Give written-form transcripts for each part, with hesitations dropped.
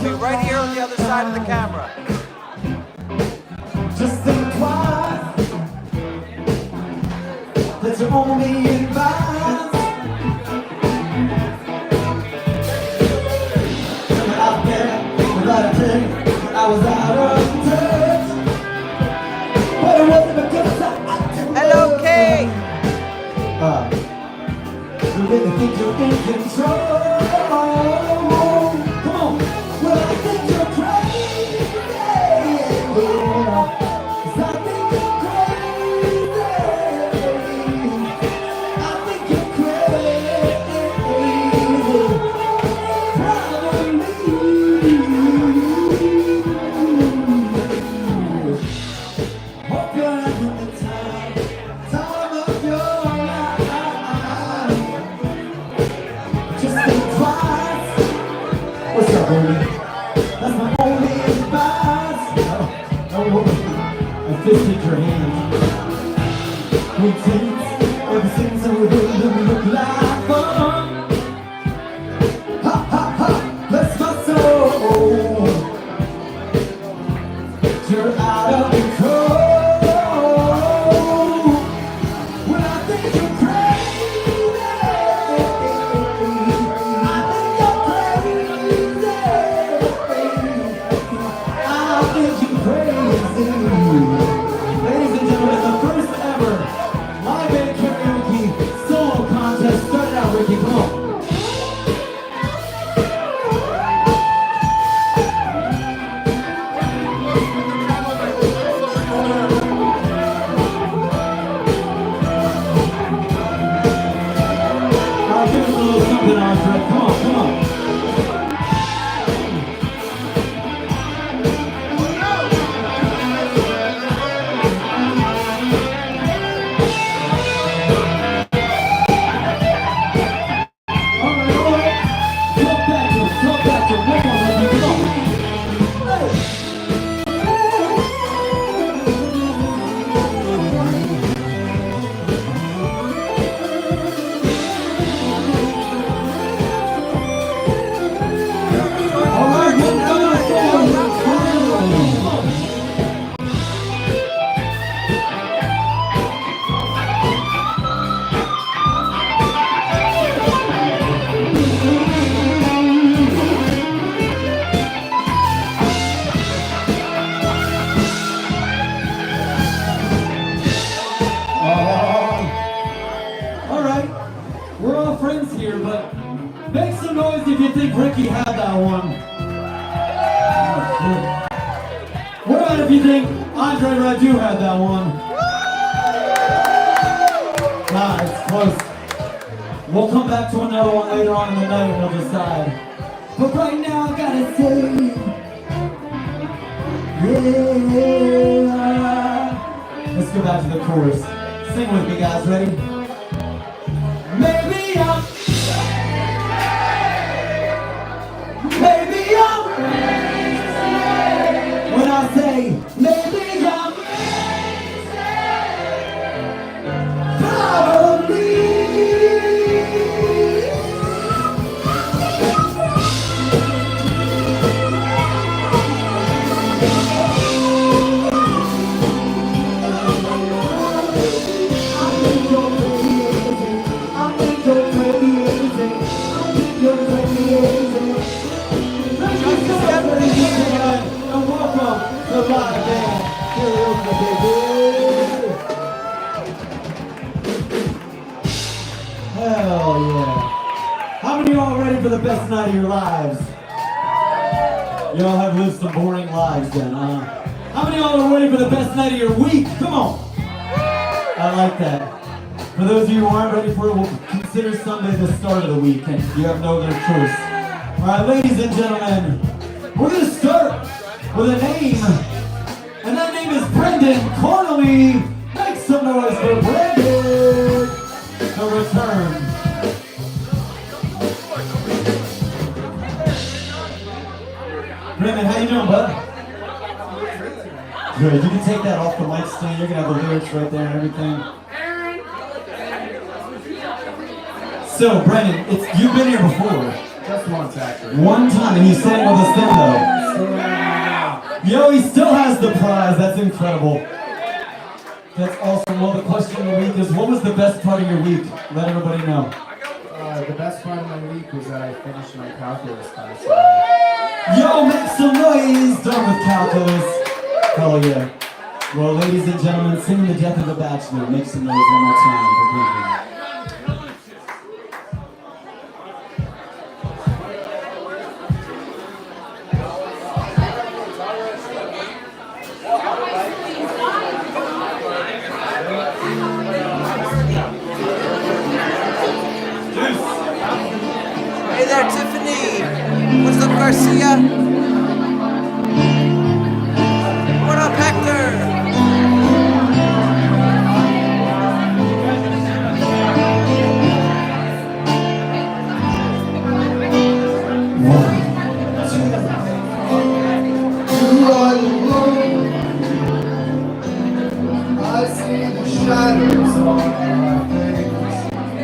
be right here on the other side of the camera. Just think twice that you're only advised. Out there without a drink, I was out of touch. But it wasn't because I didn't. Hello, Kate. You really think you're in control? Come on. Well, I think you're crazy. Cause I think you're crazy. I think you're crazy. Probably. Hope you're having the time of your life. Just think twice. What's up, Ernie? That's my only advice. Oh, I fisted your hand. We dance, everything's a little look like fun. Ha ha ha, bless my soul. You're out of control. When I think you're crazy, I think you're crazy. I think you're crazy. Ladies and gentlemen, the first ever live band karaoke solo contest. Start it out, Ricky, come on. Give us a little something, Andre. Come on, come on. All right. Talk back to him, talk back to him. One more, Ricky, come on. Hey. All right, one more song. All right, we're all friends here, but make some noise if you think Ricky had that one. What about if you think Andre Radu had that one? Nah, it's close. We'll come back to another one later on in the night and we'll decide. But right now I gotta say, yeah. Let's go back to the chorus. Sing with me, guys. Ready? Maybe I'm when I say maybe I'm probably. And welcome to live band karaoke, baby. Hell yeah! How many of y'all are ready for the best night of your lives? Y'all have lived some boring lives then, huh? How many of y'all are ready for the best night of your week? Come on! I like that. For those of you who aren't ready for it, we'll consider Sunday the start of the week, and you have no other choice. All right, ladies and gentlemen, we're going to start with a name, and that name is Brendan Cornely. Make some noise for Brendan, the return. Brendan, how you doing, bud? Good. You can take that off the mic stand. You're going to have the lyrics right there and everything. So, Brendan, you've been here before. Just once, actually. One time, and he sang with us then, though. Yo, he still has the prize. That's incredible. That's awesome. Well, the question of the week is, what was the best part of your week? Let everybody know. The best part of my week was that I finished my calculus class. Yo, make some noise! Done with calculus. Hell yeah. Well, ladies and gentlemen, sing The Death of the Bachelor. Make some noise one more time for Becky. Hey there, Tiffany. What's up, Garcia? What up, Hector? I see the shadows on my face.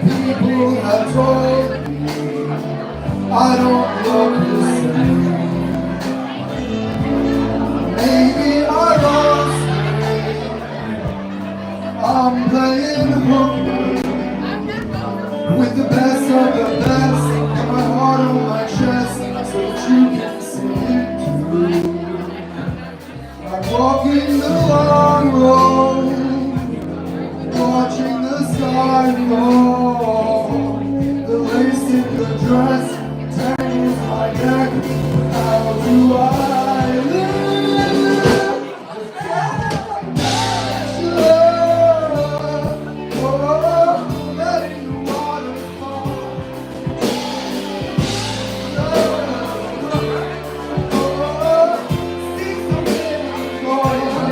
People have told me I don't look the same. Maybe I lost it. I'm playing hooker with the best of the best. My heart on my chest so that you can see it through. I'm walking the long road, watching the sky fall. The lace in the dress tangles my neck. How do I live? Oh, letting the water fall. See something alone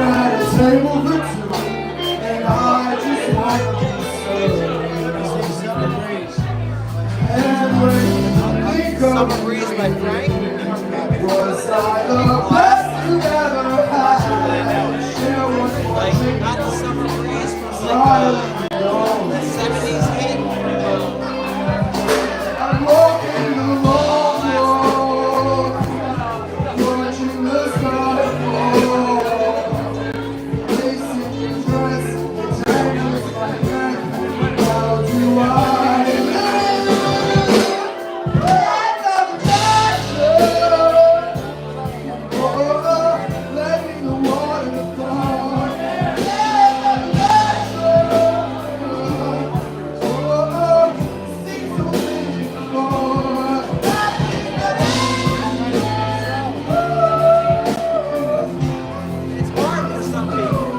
at a table for two, and I just want to serve. And when I think of Summer Breeze by Frank. was I the best you ever had? Share what's Like, watching not the Summer Breeze from silent the 70s hit. I'm walking the long road, watching the sky fall. Facing your dress, it tangles my neck. How do I live? Like a bachelor. Oh, letting the water fall. Like a bachelor. Oh, see something more. It's hard for some people.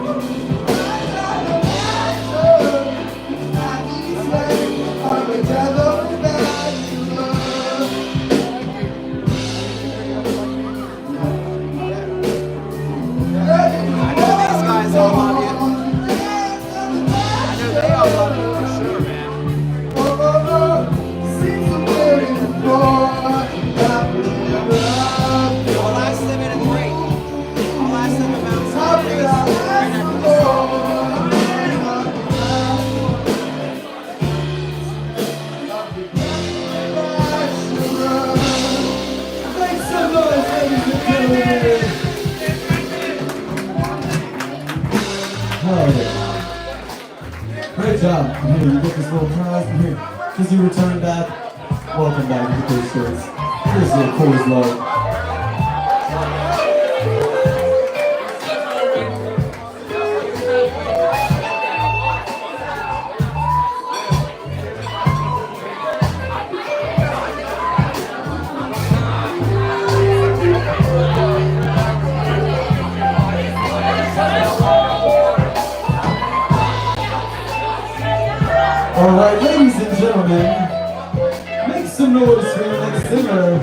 I know these guys all love you. I know they all love you for sure, man. I'll ask them in a break. I'll ask them about Summer Breeze right after this song. Make some noise, ladies and gentlemen. Hell yeah. Great job. Here, you get this little prize. Here, because you returned back. Welcome back to the shirts. Here's your Coors Light. All right, ladies and gentlemen, make some noise for your next singer.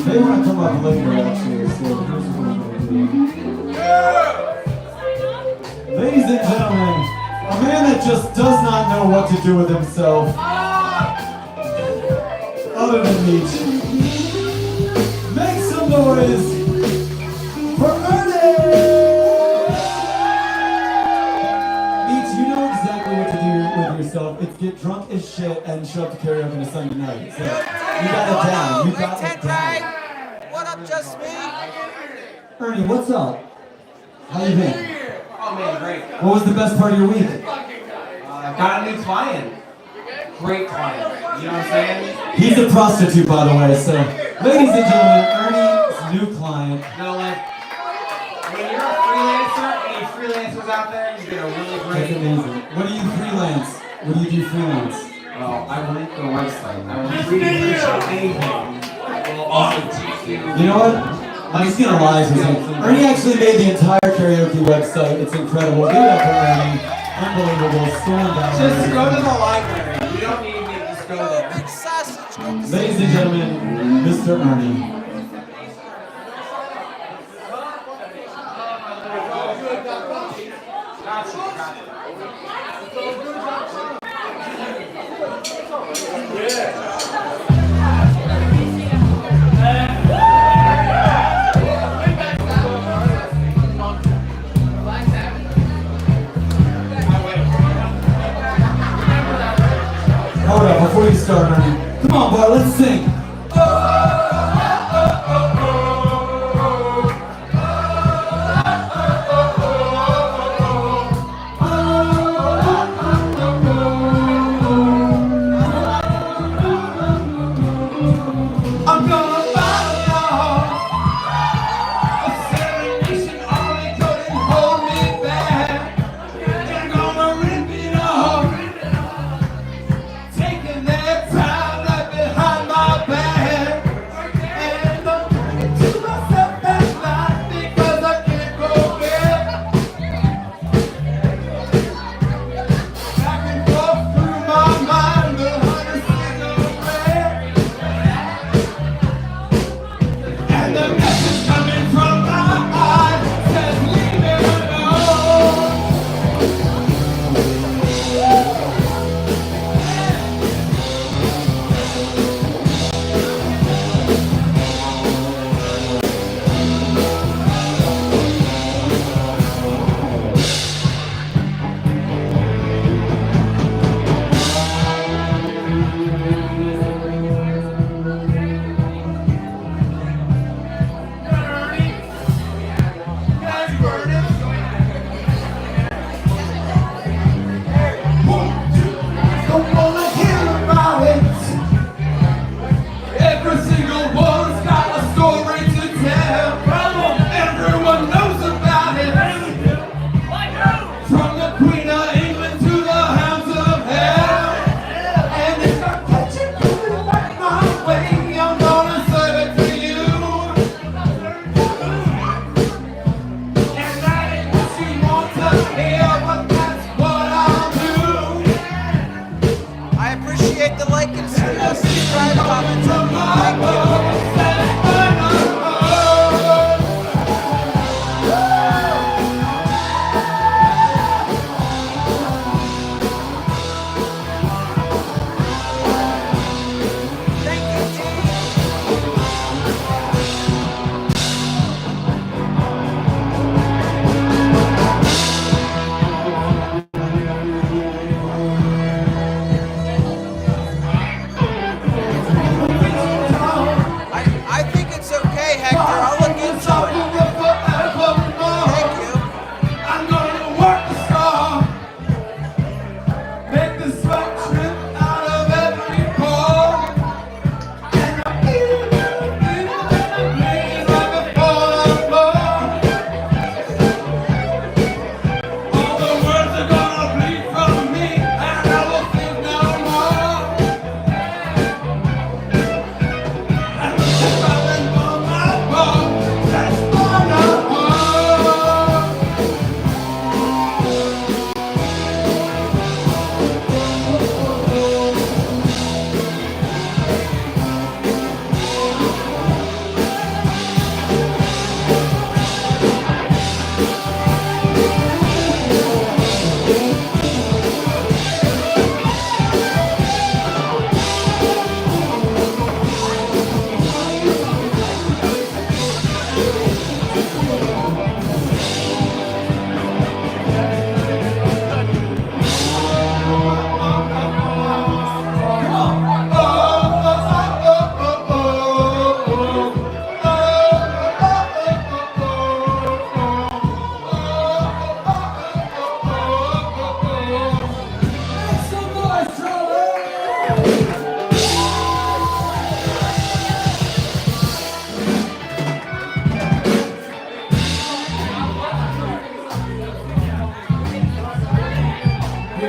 They want to come up later, actually, so here's what we're going to do. that just does not know what to do with himself. Other than Meech. Make some noise for Ernie! Meech, you know exactly what to do with yourself. It's get drunk as shit and show up to karaoke on a Sunday night. So you got it down. You got it down. What up, just me? Ernie, what's up? How you been? Oh man, great. What was the best part of your week? Got a new client. Great client. You know what I'm saying? He's a prostitute, by the way, so. Ladies and gentlemen, Ernie's new client. No, like, when you're a freelancer, any freelancers out there, you get a really That's great... amazing. What do you freelance? What do you do freelance? Well, I run the website. I will research anything. I will also teach you... You know what? I'm just gonna lie for a second. Ernie actually made the entire karaoke website. It's incredible. Give it up for Ernie. Unbelievable. Storm down. Just go to the library. You don't need me. Just go there. Big sausage. Ladies and gentlemen, Mr. Ernie. Hold up, before you start, Ernie. Come on, boy, let's sing.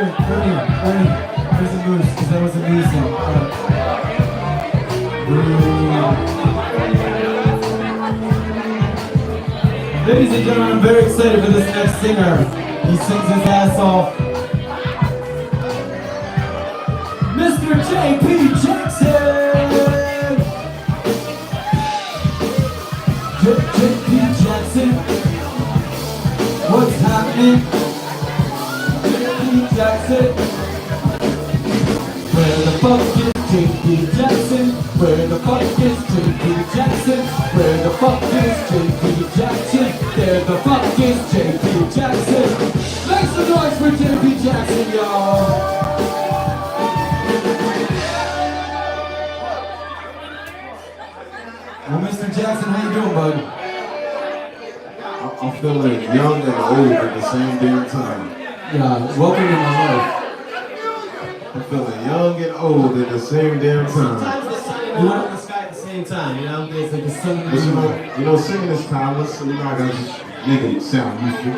here, Ernie, here's a moose, because that was a me song. Ladies and gentlemen, I'm very excited for this next singer. He sings his ass off. Mr. J.P. Jackson! J.P. Jackson, what's happening? J.P. Jackson, where the fuck is J.P. Jackson? Where the fuck is J.P. Jackson? Where the fuck is J.P. Jackson? There the fuck is J.P. Jackson? Make some noise for J.P. Jackson, y'all! Well, Mr. Jackson, how you doing, bud? I'm feeling young and old at the same damn time. Yeah, welcome to my life. I'm feeling young and old at the same damn time. Sometimes the sun and the moon in the sky at the same time, you know? It's like the sun and the But moon. you know, singing is timeless, so you know I gotta just make it sound useful.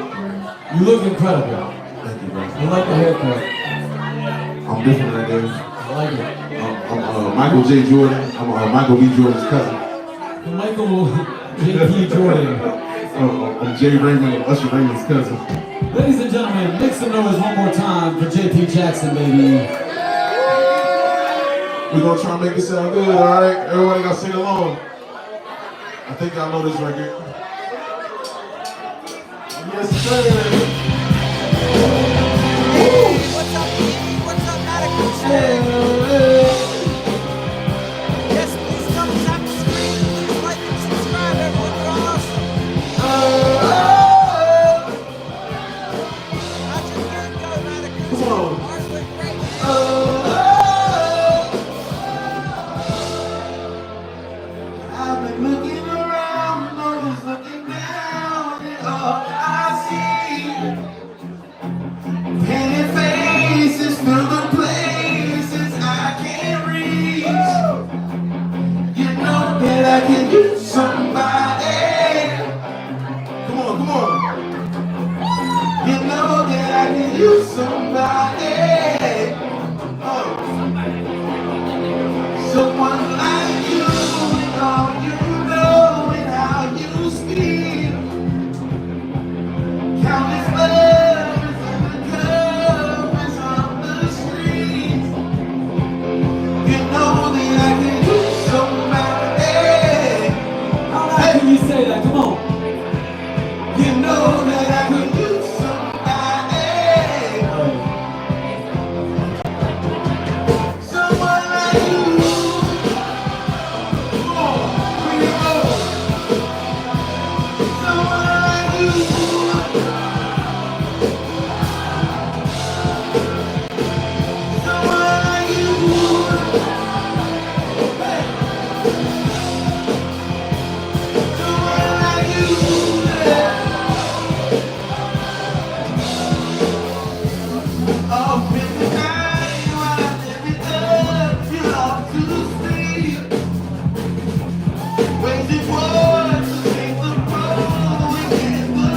You look incredible. Thank you, bro. I like the haircut. I'm different than this. I like it. I'm Michael J. Jordan. I'm Michael B. Jordan's cousin. Michael J.P. Jordan. I'm Jay Raymond, Usher Raymond's cousin. Ladies and gentlemen, make some noise one more time for J.P. Jackson, baby. We're gonna try and make it sound good, alright? Everybody gotta sing along. I think y'all know this record. Yes, sir. What's up, Amy? What's up, Atticus? Yes, please come and tap the screen. Please like and subscribe, everyone. You're awesome. How'd your third go, Atticus? Come on. Ours went great. I've been looking around, always looking down, and all I see, painted faces fill the places I can't reach. You know that I can use somebody. Come on, come on. You know that I can use somebody. Oh. Someone like you and all you know and how you speak. Countless lovers and the covers on the streets. You know that I can use somebody. How loud can you say that? Come on. You know that I can use somebody. Someone like you. Come on, bring it on. Someone like you. Someone like you. Hey. Someone like you. Up in the night while I live it up, you love to sleep. Waiting for to take the road and get the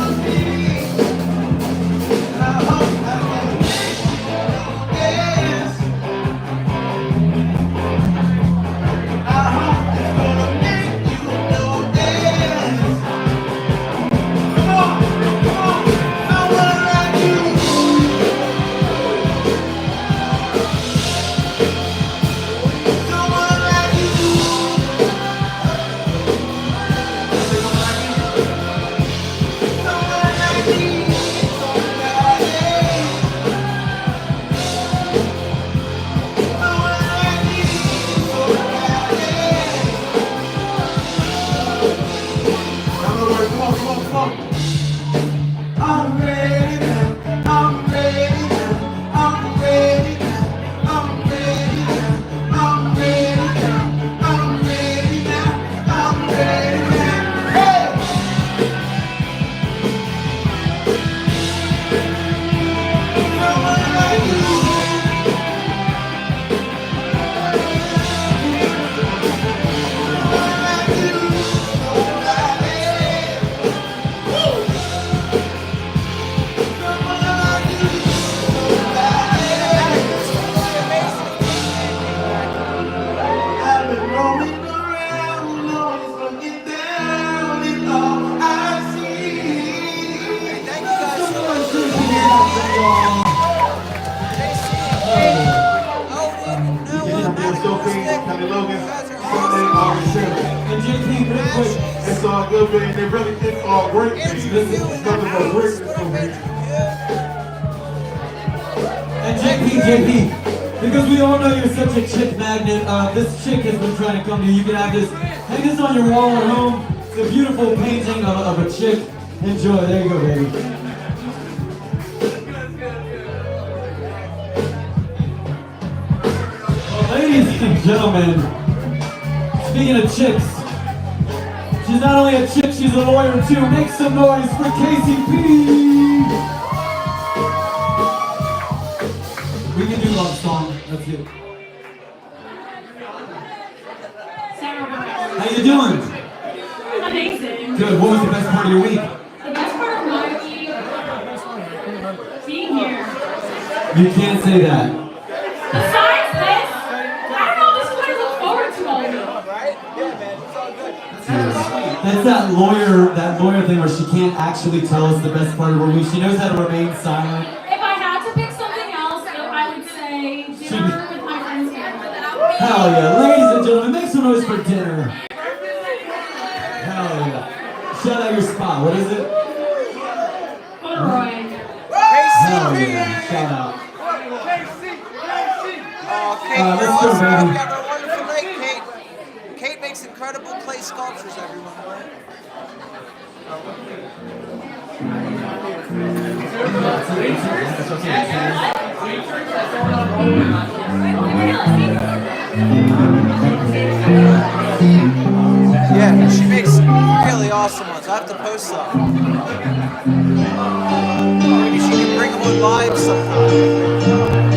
sure. And JP, real quick. It's all good, man. They really think all great things. This is nothing but greatness for me. And JP, because we all know you're such a chick magnet, this chick has been trying to come to you. You can have this, hang this on your wall at home. It's a beautiful painting of a chick. Enjoy, there you go, baby. Well, ladies and gentlemen, speaking of chicks, she's not only a chick, she's a lawyer too. Make some noise for KCP! We can do love song. Let's get it. How you doing? Amazing. Good. What was the best part of your week? The best part of my week, being here. You can't say that. Besides this, I don't know, this is what I look forward to all week. That's that lawyer thing where she can't actually tell us the best part of her week. She knows how to remain silent. If I had to pick something else, I would say dinner with my friends' family. Hell yeah. Ladies and gentlemen, make some noise for dinner. Hell yeah. Shout out your spot. What is it? Roy. Hell yeah. Shout out. Kate, let's go, baby. have a wonderful night, Kate. Kate makes incredible clay sculptures, everyone. Yeah, she makes really awesome ones. I have to post some. Maybe she can bring them on live sometime.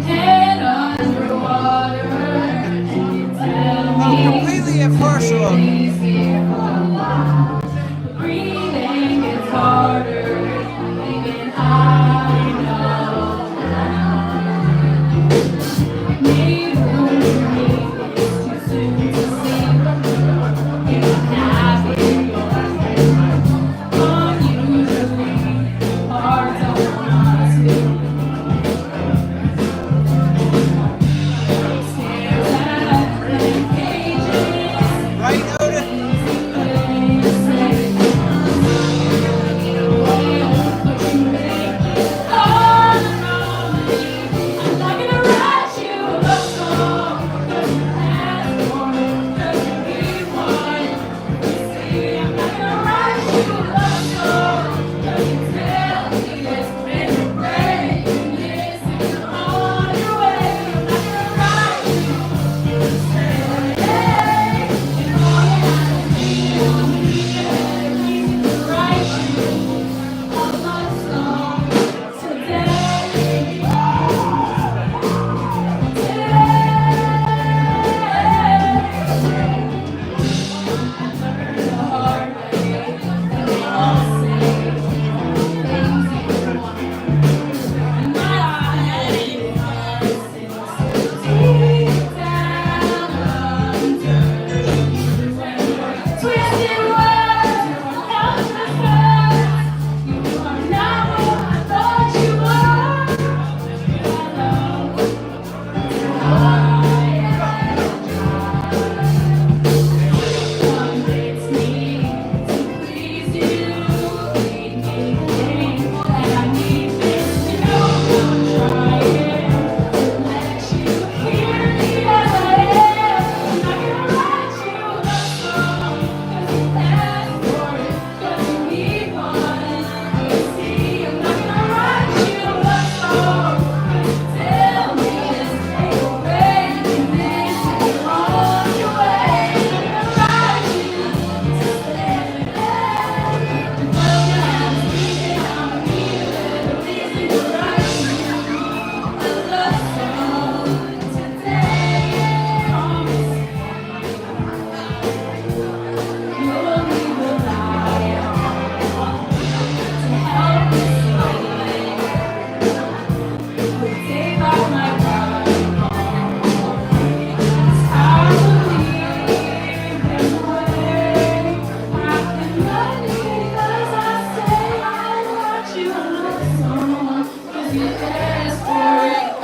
Head underwater. Oh, completely impartial. Breathing is harder, even I know.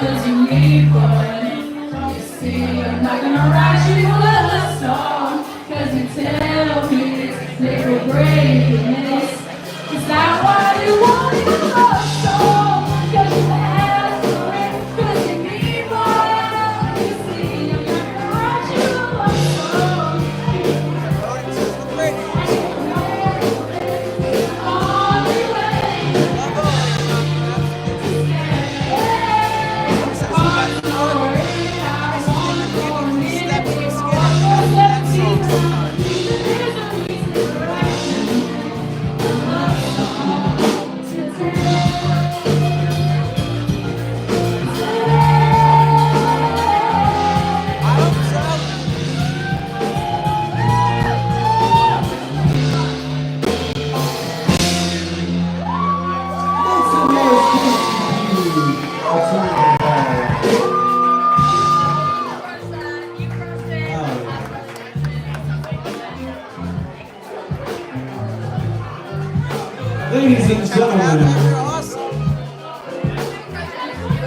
'cause you need one. You see, I'm not gonna write you a love song, 'cause you tell me it's little greatness. Is that why you want a love song? 'Cause you ask for it, 'cause you need one. You see, I'm not gonna write you a love song. Ladies and gentlemen, They're awesome.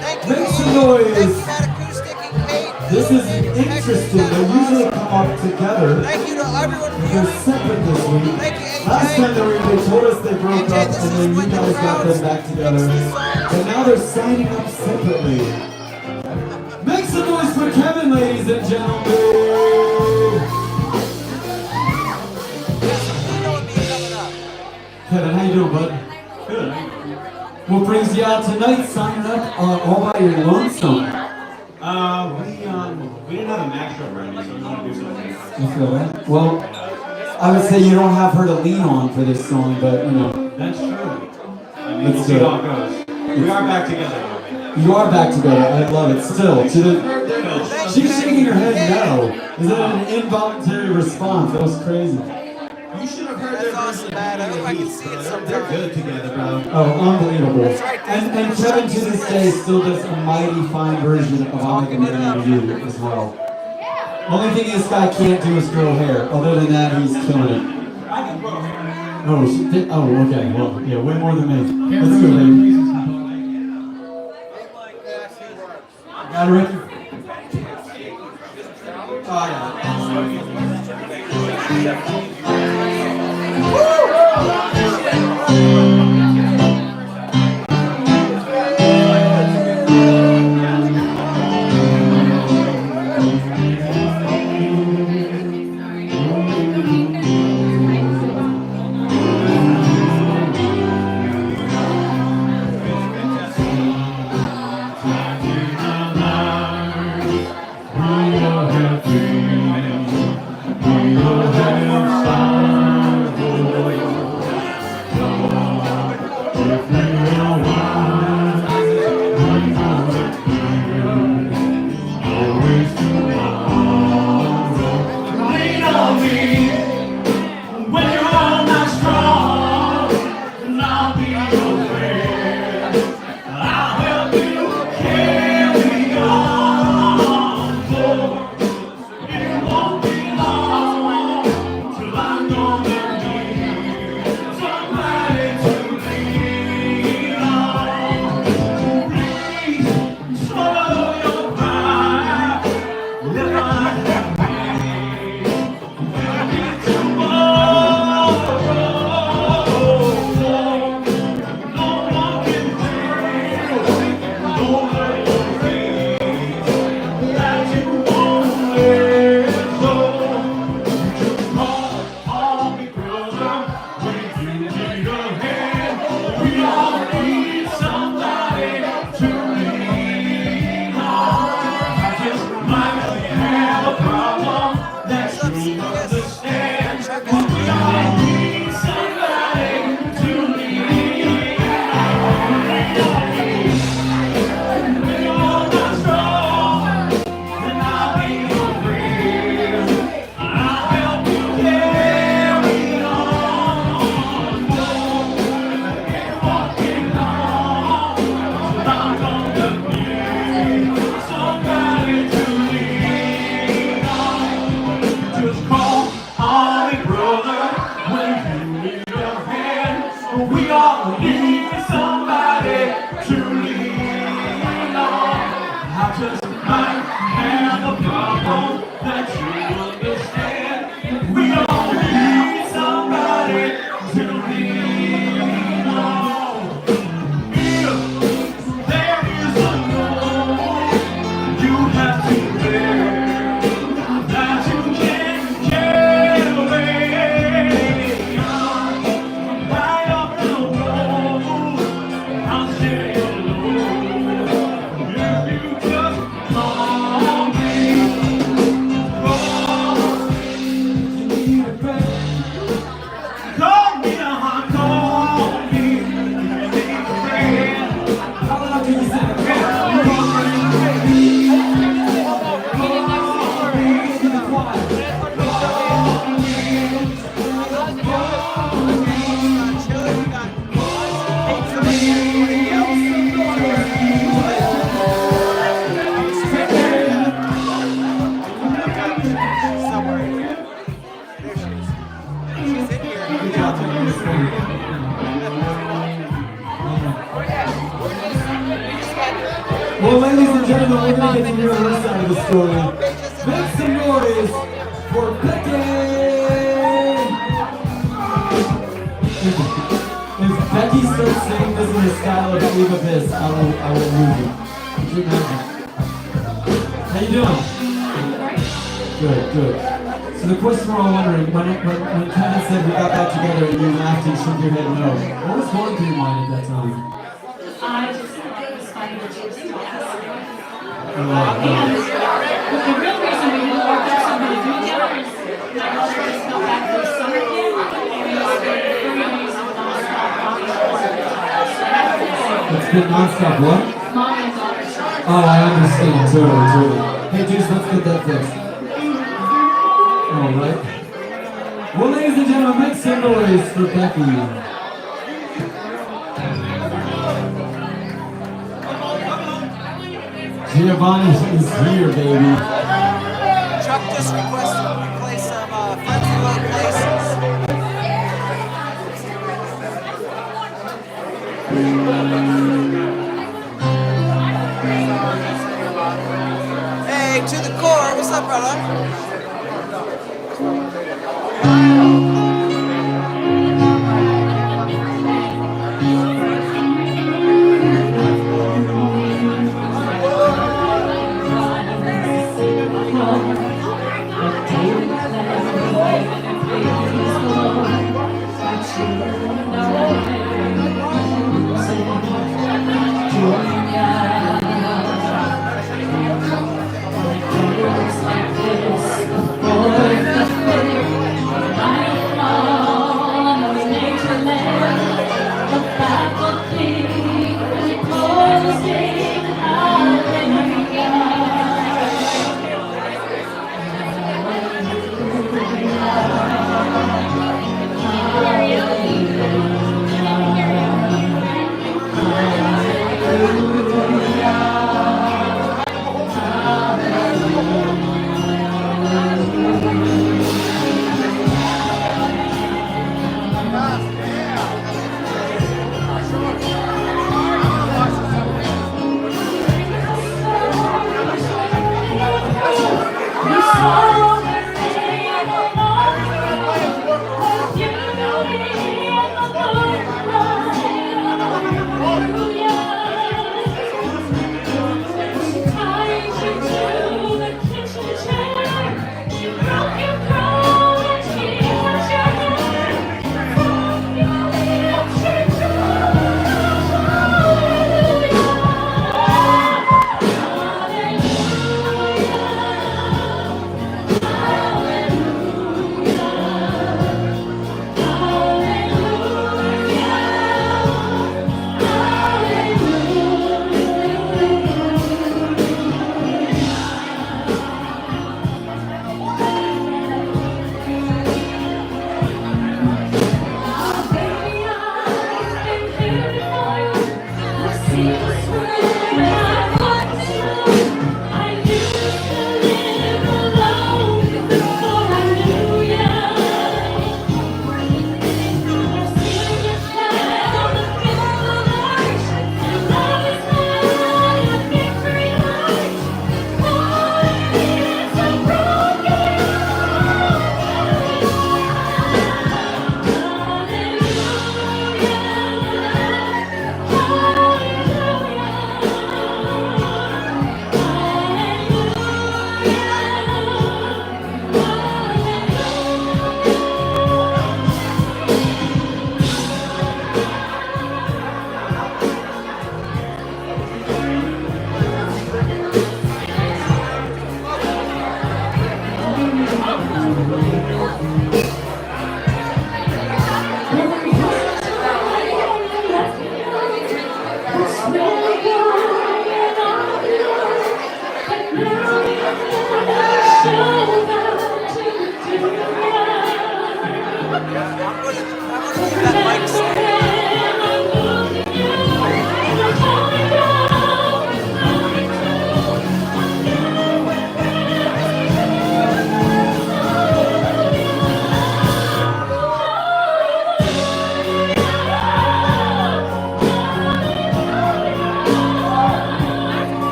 Thank you. make some noise. Thank you, Matt Acoustic and Kate. This is interesting. They usually come up together. Thank you to everyone They're viewing. separate this week. Thank you, Last time AJ. they told us they broke AJ, up this and is then you when the guys got crowd them back together. picks the songs. But now they're signing up separately. Make some noise for Kevin, ladies and gentlemen. Kevin, how you doing, bud? Good. What brings you out tonight, signing up all by your lonesome? We didn't have a matchup ready, so we want to do something. You feel that? Well, I would say you don't have her to lean on for this song, but you know. That's true. I mean, Let's we'll see do it. how it goes. We are back together, though. You are back together. I love it. Still, she's shaking her head no. Is that an involuntary response? That was crazy. You should have heard That's awesome, man. I hope I can see it They're sometime. good together, bro. Oh, unbelievable. And Kevin to this day still does a mighty fine version of I'm Making It to You as well. Only thing this guy can't do is grow hair. Other than that, he's killing it. I can grow hair. Oh, okay. Well, yeah, way more than me. Let's go, baby. Got it, Ricky? Oh, yeah. just might have a problem that you understand. We all need somebody to lean on. If there is a no, you have to bear that you can't carry on. Right up the road, I'll share your load. If you just call me, you need a friend. Call me, call me. You need a friend. How about you say a friend? Call me. Well, ladies and gentlemen, we're going to get to hear her side of the story. Make some noise for Becky! If Becky starts saying this in the style of Leave Abyss, I will lose you. Could you imagine? How you doing? Good, good. So the question we're all wondering, when Kevin said we got back together and you laughed and shook your head no, what was going through your mind at that time? I just thought it was funny that you were still asking. Oh, And the real reason we didn't work out so many do together is my daughter just got back for the summer camp and we spent 3 days of nonstop mommy and daughter time. So I have to say, it's been nonstop what? mommy and daughter time. Oh, I understand, totally. Hey, Juice, let's get that fixed. All right. Well, ladies and gentlemen, make some noise for Becky. Giovanni is here, baby. Chuck just requested we play some Friends in Low Places. Hey, to the core. What's up, brother? Like this before.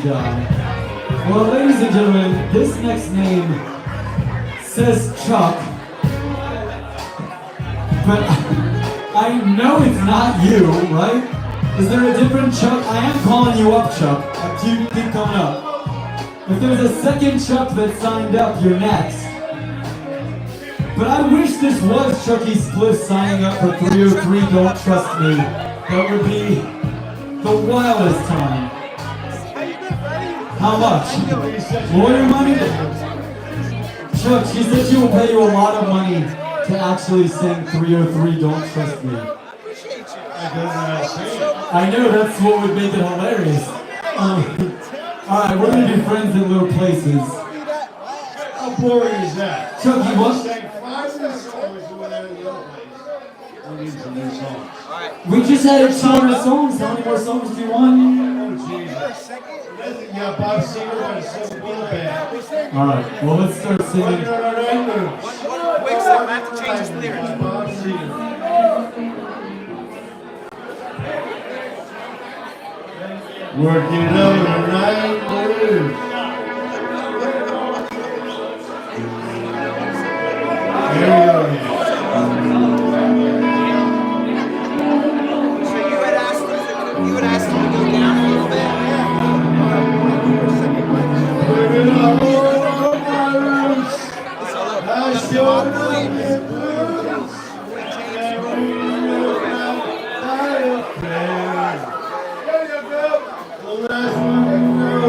Well, ladies and gentlemen, this next name says Chuck, but I know it's not you, right? Is there a different Chuck? I am calling you up, Chuck. You keep coming up. If there's a second Chuck that signed up, you're next. But I wish this was Chucky Spliff signing up for 303 Don't Trust Me. That would be the wildest time. How much? Lawyer money? Chuck, she said she will pay you a lot of money to actually sing 303 Don't Trust Me. I know, that's what would make it hilarious. Alright, we're gonna do Friends in Low Places. How boring is that? Chucky, what? Sang 5 new songs and went out of the other place. We need some new songs. We just had 200 songs. How many more songs do you want? Oh, Jesus. Yeah, Bob Seger and Silver Bill Band. Alright, well, let's start singing. One quick second, I have to change his lyrics. Bob Seger. Working overnight blues. Here we go again. So you had asked him to go down a little bit. Working all my roots. I showed up in blues. And we were out of prayer. There you go. The last one to go.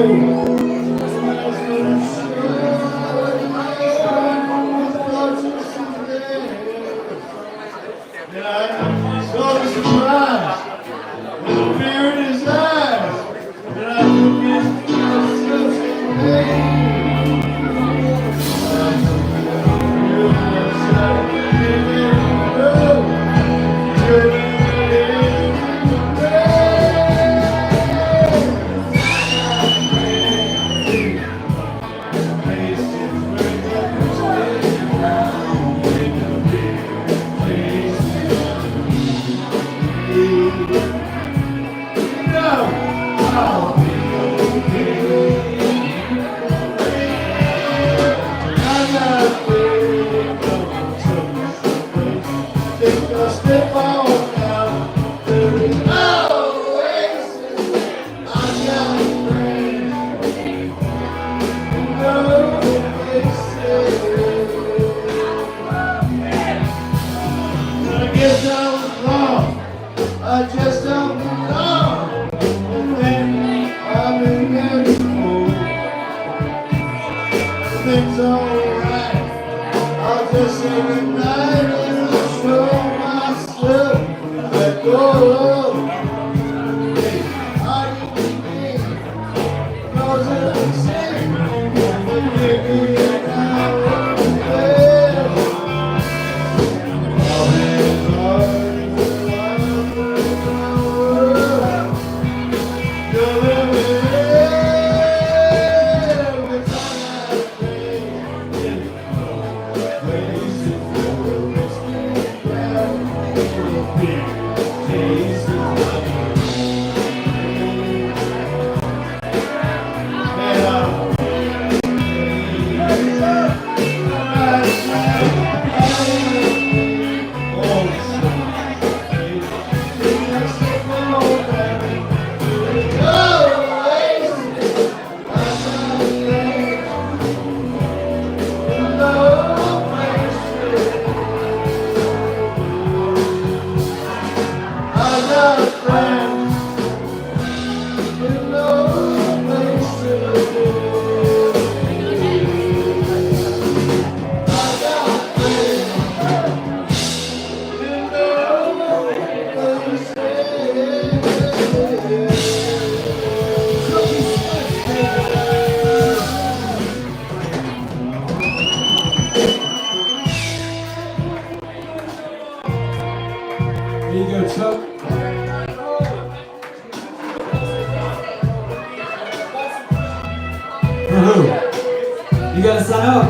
You gotta sign up.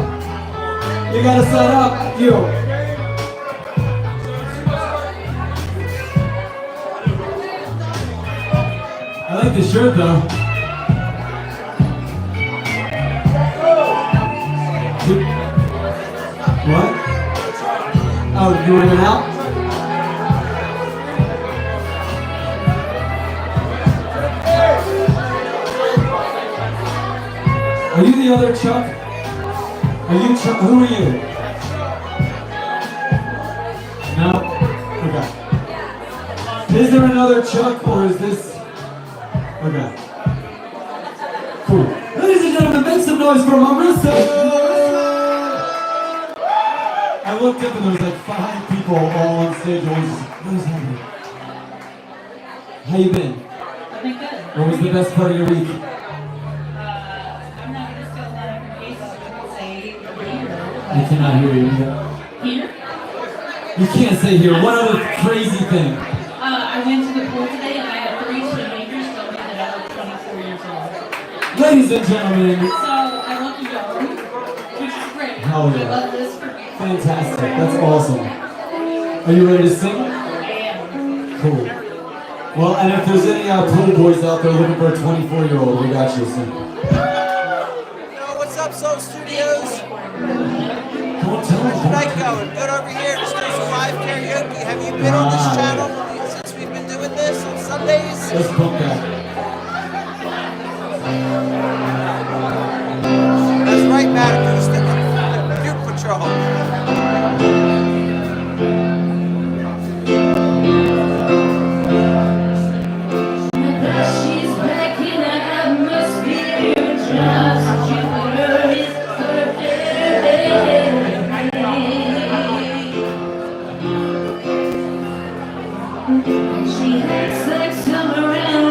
You gotta sign up. You. I like the shirt though. What? Oh, you were out? Are you the other Chuck? Are you Chuck? Who are you? No? Okay. Is there another Chuck or is this? Okay. Cool. Ladies and gentlemen, make some noise for Marissa! I looked up and there was like 5 people all on stage. I was just, what is happening? How you been? I've been good. What was the best part of your week? I'm not going to spill that information. Say here. I cannot hear you. Here? You can't say here. What other crazy thing? I went to the pool today and I had 3 teenagers tell me that I look 24 years old. Ladies and gentlemen, So I look young, which is great. Hell yeah. I love this for me. fantastic. That's awesome. Are you ready to sing? I am. Cool. Well, and if there's any pool boys out there looking for a 24-year-old, we got you. So. Yo, what's up, Soul Studios? Come on, tell How's them. your night going? Good over here. Just doing some live karaoke. Have you been on this channel since we've been doing this on Sundays? Let's pump that. That's right, Matt Acoustic. Butte Patrol. She's back in the atmosphere, just Jupiter is her She acts like summer and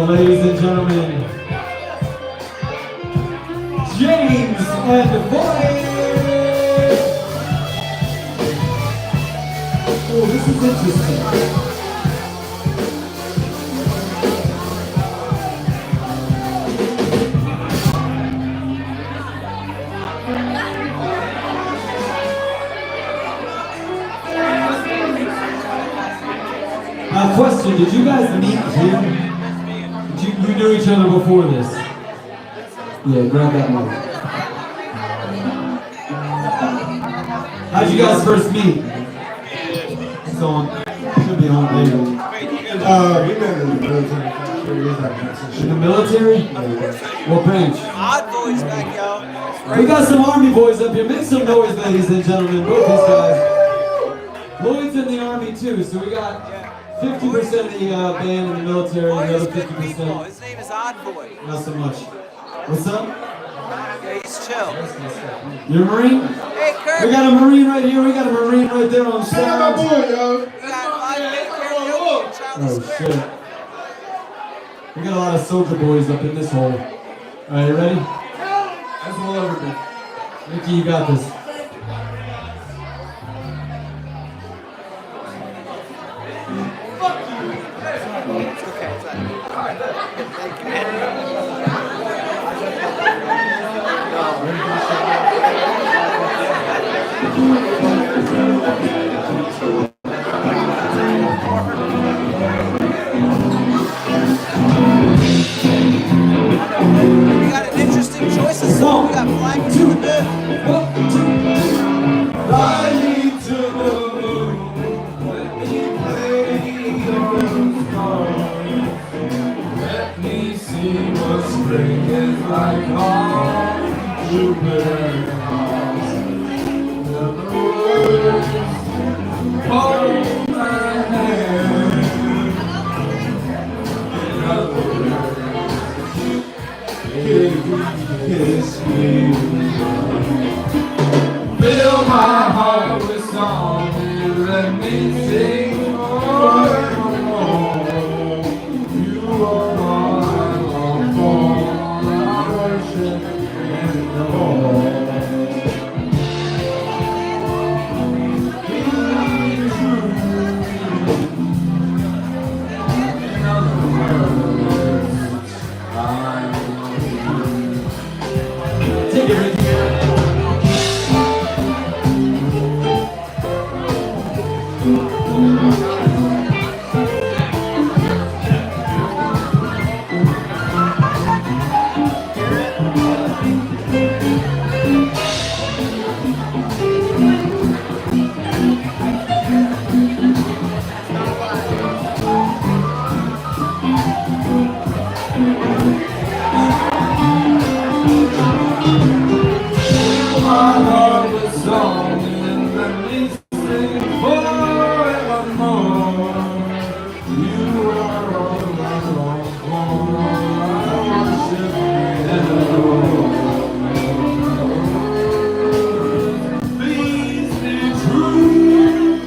ladies and gentlemen, James and Boyd. Oh, this is interesting. Question, did you guys meet here? You knew each other before this? Yeah, grab that mic. How'd you guys first meet? It's on. Should be on later. We met in the military. In the military? What branch? Odd boys back, yo. We got some Army boys up here. Make some noise, ladies and gentlemen. Both these guys. Lloyd's in the Army too, so we got 50% of the band in the military, and the other 50%. His name is Odd Boy. Not so much. What's up? Yeah, he's chill. You're a Marine? Hey, Kirk. We got a Marine right here. We got a Marine right there on Shout out my stage. boy, yo. We got live band karaoke in Charlie Oh Square. shit. We got a lot of soldier boys up in this hole. Alright, you ready? That's all over me. Mickey, you got this. We got an interesting choice of song. We got Flying to the Moon. Flying to the moon, let me play your song. Let me see what spring is like on Jupiter. The words hold my hand. In other words, kiss me. Fill my heart with song and let me sing forevermore. You are all I long for, I worship and adore. Be true. In other words, I want you. Take it, Ricky. My heart with song and let me sing forevermore. You are all I long for, I worship and adore. Please be true.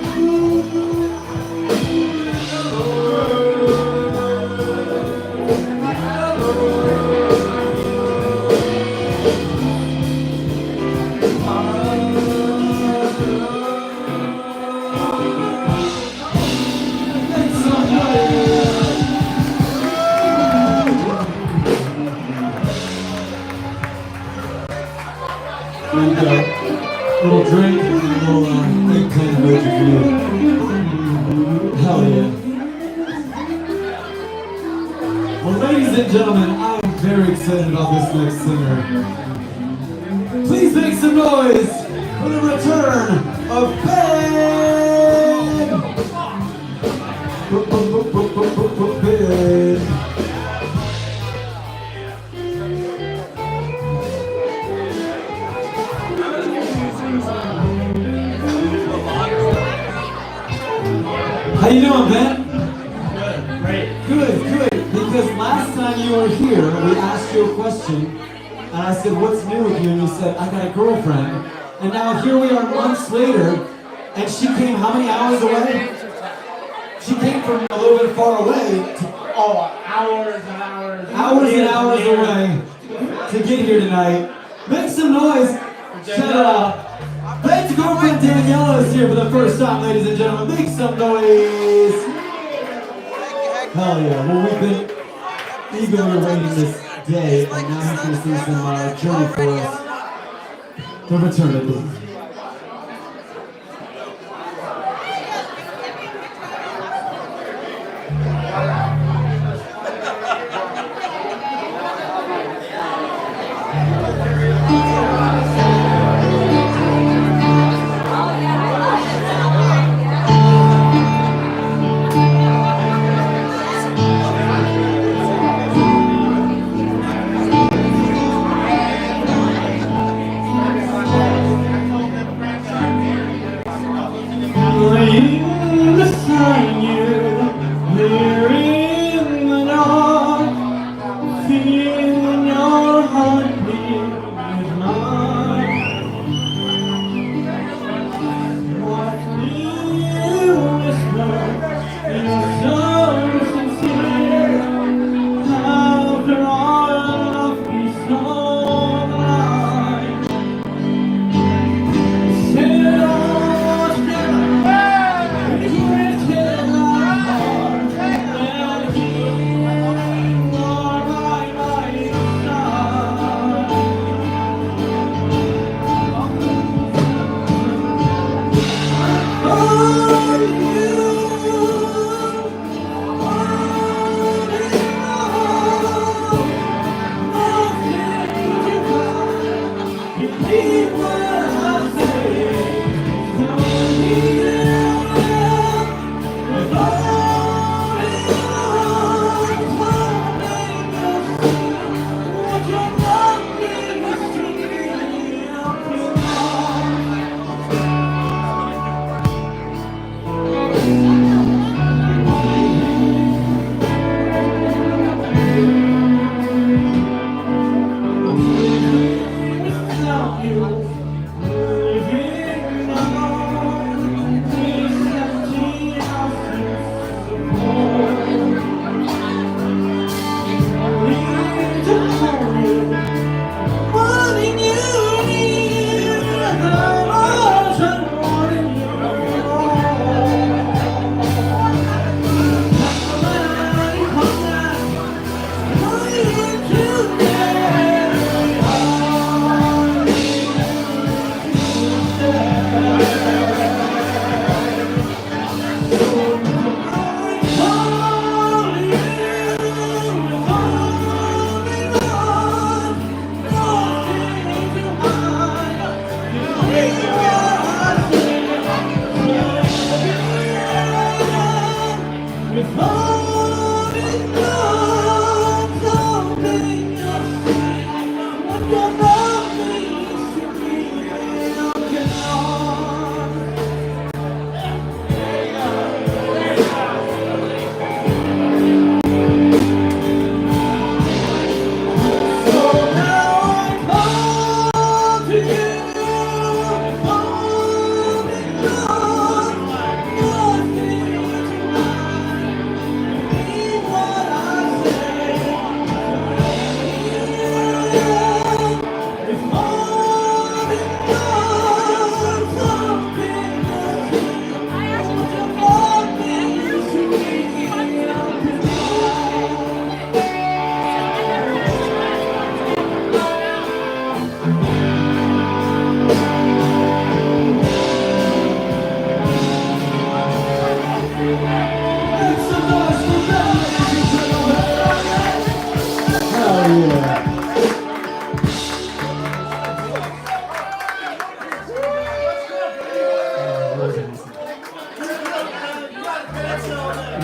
There you go. Little drink and a little eggplant emoji for you. Hell yeah. Well, ladies and gentlemen, I am very excited about this next singer. Please make some noise for the return of Ben! Ben! How you doing, Ben? Good, great. Good. Because last time you were here, we asked you a question, and I said, what's new with you? And you said, I got a girlfriend. And now here we are months later, and she came how many hours away? She came from a little bit far away to, Oh, hours and hours. Hours and hours away to get here tonight. Make some noise. Shut up. Ben's girlfriend Daniela is here for the first time, ladies and gentlemen. Make some noise. Hell yeah. Well, we've been eagerly awaiting this day, and now he's going to see some journey for us to eternity.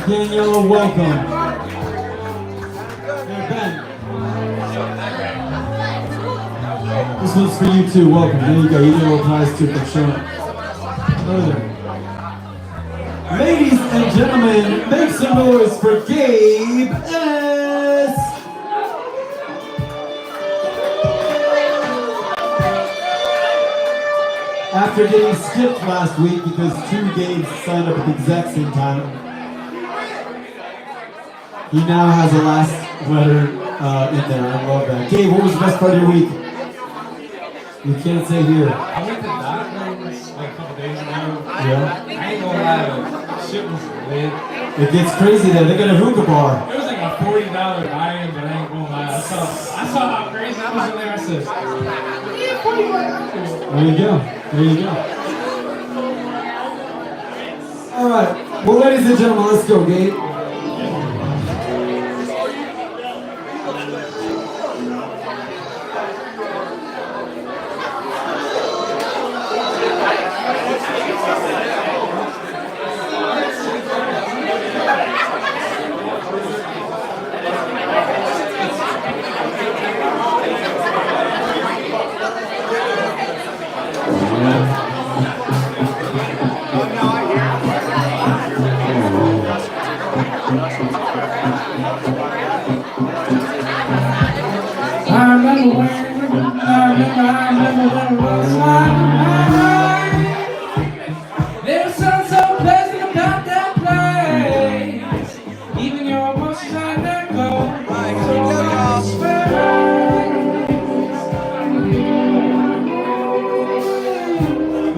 Daniela, welcome. Hey, Ben. This one's for you too. Welcome. There you go. You get a little prize too for showing up. Further. Ladies and gentlemen, make some noise for Gabe S. After getting skipped last week because two Gabes signed up at the exact same time. He now has a last letter in there. I love that. Gabe, what was the best part of your week? You can't say here. I went to the doctor like a couple days ago. Yeah. I ain't gonna lie, shit was lit. It gets crazy there. They got a hookah bar. It was like a $40 iron, but I ain't gonna lie. I saw how crazy it was in there. I said, yeah, $40. There you go. There you go. All right. Well, ladies and gentlemen, let's go, Gabe. I remember when it was like there was something so pleasant about that place. Even your emotions I let go.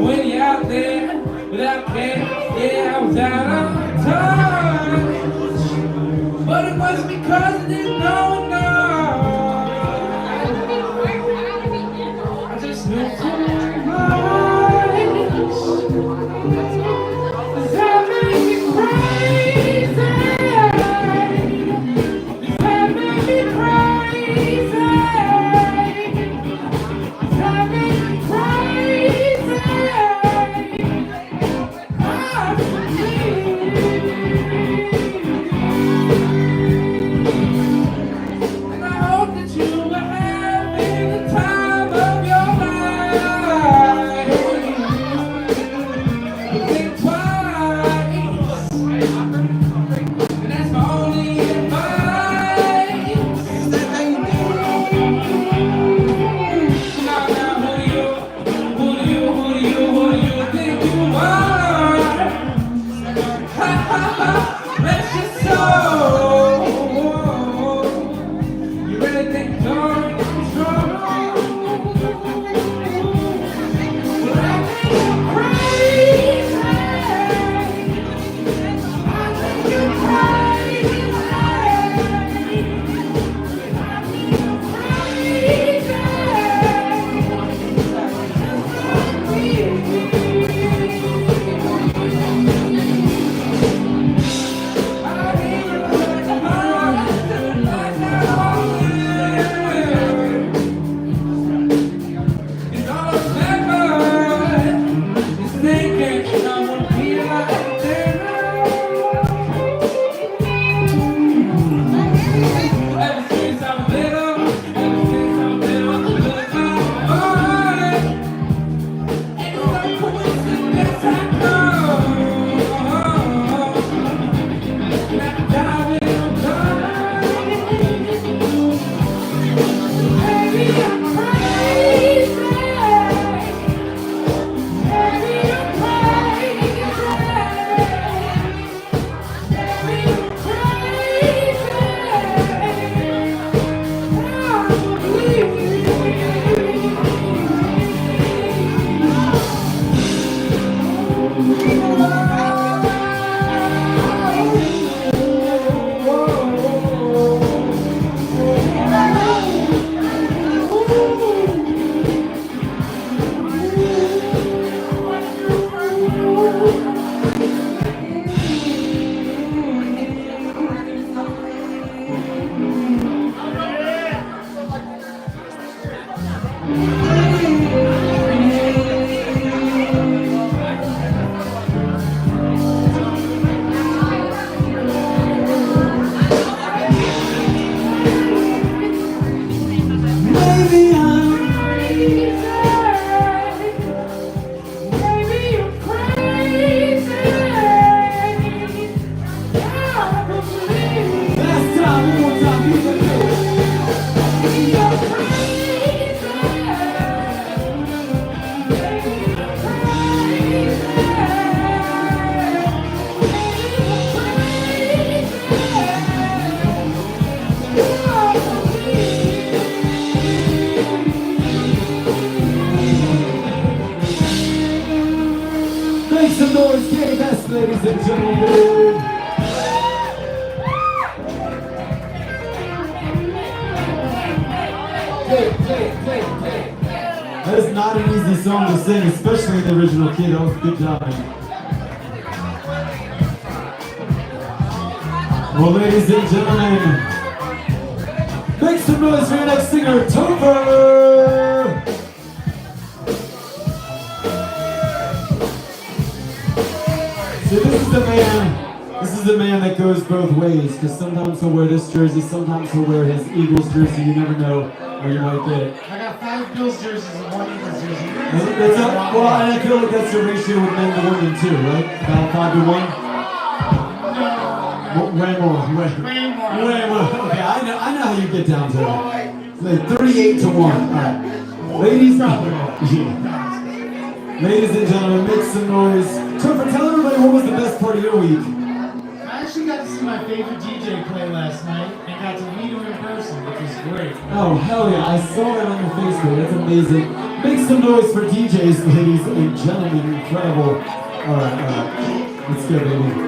When you're out there without care, yeah, I was out of touch. But it wasn't because I didn't know enough. I just knew too much. That made me crazy. That made me crazy. That made me crazy. I and I hope that you were having the time of your life. Think twice, and that's my only advice. Now, who do you think you are? Ha ha ha, bless your soul. You really think you're in control? But I think you're crazy. I think you're crazy. I think you're Gabe, ladies and gentlemen. That is not an easy song to sing, especially in the original key. That was a good job, man. Well, ladies and gentlemen, make some noise for your next singer, Trevor! See, this is the man that goes both ways, because sometimes he'll wear this jersey, sometimes he'll wear his Eagles jersey, you never know where you might get it. I got 5 Bills jerseys and 1 Eagles jersey. Well, and I feel like that's the ratio with men to women too, right? About 5 to 1? No. Way more. Okay, I know how you get down to that. Like 38 to 1. All right. Ladies and gentlemen, make some noise. Trevor, tell everybody what was the best part of your week. I actually got to see my favorite DJ play last night and got to meet him in person, which was great. Oh, hell yeah. I saw that on your Facebook. That's amazing. Make some noise for DJs, ladies and gentlemen. Incredible. All right. Let's go, baby.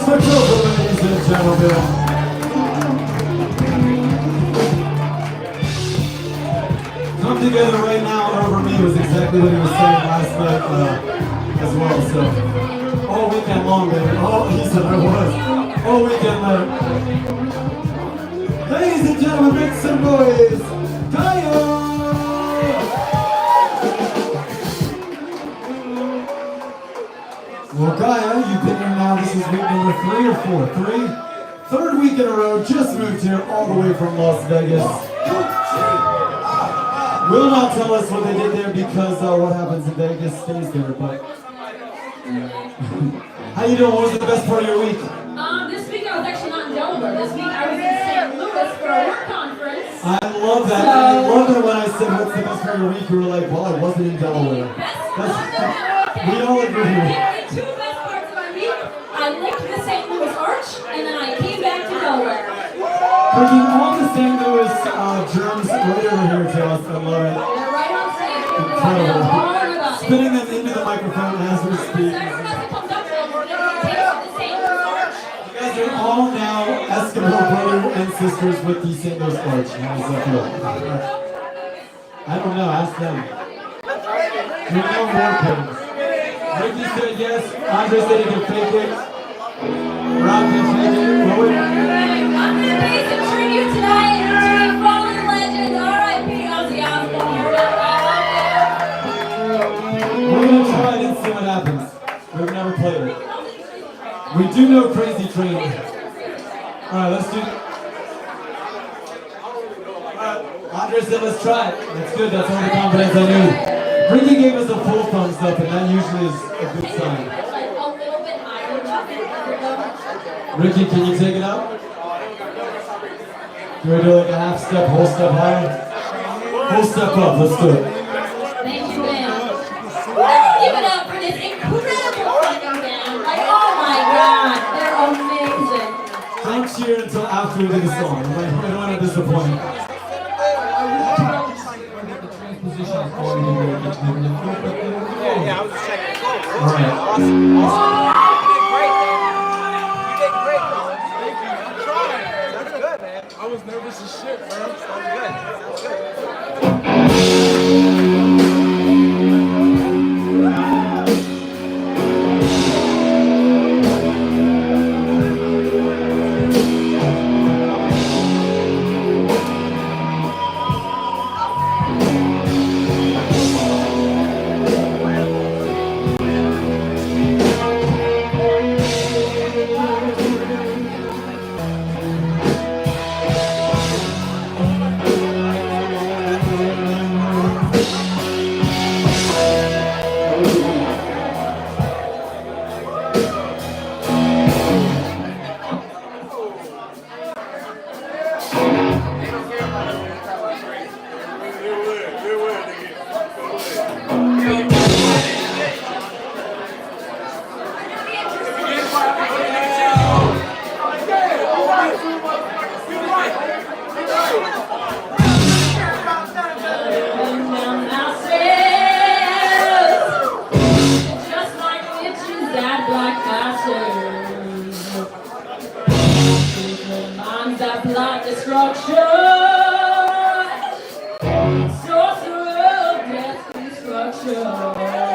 applause for Trevor, ladies and gentlemen. Come together right now over me was exactly what he was saying last night as well. So all weekend long, baby. Oh, he said I was. All weekend long. Ladies and gentlemen, make some noise. Kaya! Well, Kaya, you've been here now. This is week number 3 or 4? 3? Third week in a row. Just moved here all the way from Las Vegas. Will not tell us what they did there because what happens in Vegas stays there. But how you doing? What was the best part of your week? This week I was actually not in Delaware. This week I was in St. Louis for a work conference. I love that. I love it when I said what's the best part of your week. You were like, well, I wasn't in Delaware. We all agree. The two best parts of my week, I licked the St. Louis Arch, and then I came back to Delaware. Bringing all the St. Louis germs right over here to us. I love it. They're right on stage. Incredible. All about it. Spinning them into the microphone as we speak. Everyone has to come up and we're going to taste the St. Louis Arch. You guys are all now Eskimo brothers and sisters with the St. Louis Arch. How does that feel? I don't know. Ask them. You're no more kidding. Ricky said yes. Andre said he can fake it. Rob can fake it. Rowan. I'm going to pay some tribute tonight to a fallen legend, R.I.P. Ozzy Osbourne. We're going to try it and see what happens. We've never played it. We do know Crazy Train. Alright, let's do it. Alright, Andre said let's try it. That's good, that's all the confidence I need. Ricky gave us a full thumbs up, and that usually is a good sign. Ricky, can you take it out? Do we do like a half step, whole step higher? Whole step up, let's do it. Thank you, man. Let's give it up for this incredible fucking band. Like, oh my god, they're amazing. Don't cheer until after we do the song. I don't want to disappoint. Yeah, I was just checking the clothes. All right. Awesome. You did great, man. You did great, bro. Thank you. I'm trying. That's good, man. I was nervous as shit, bro. Sounds good. Sounds good. Away.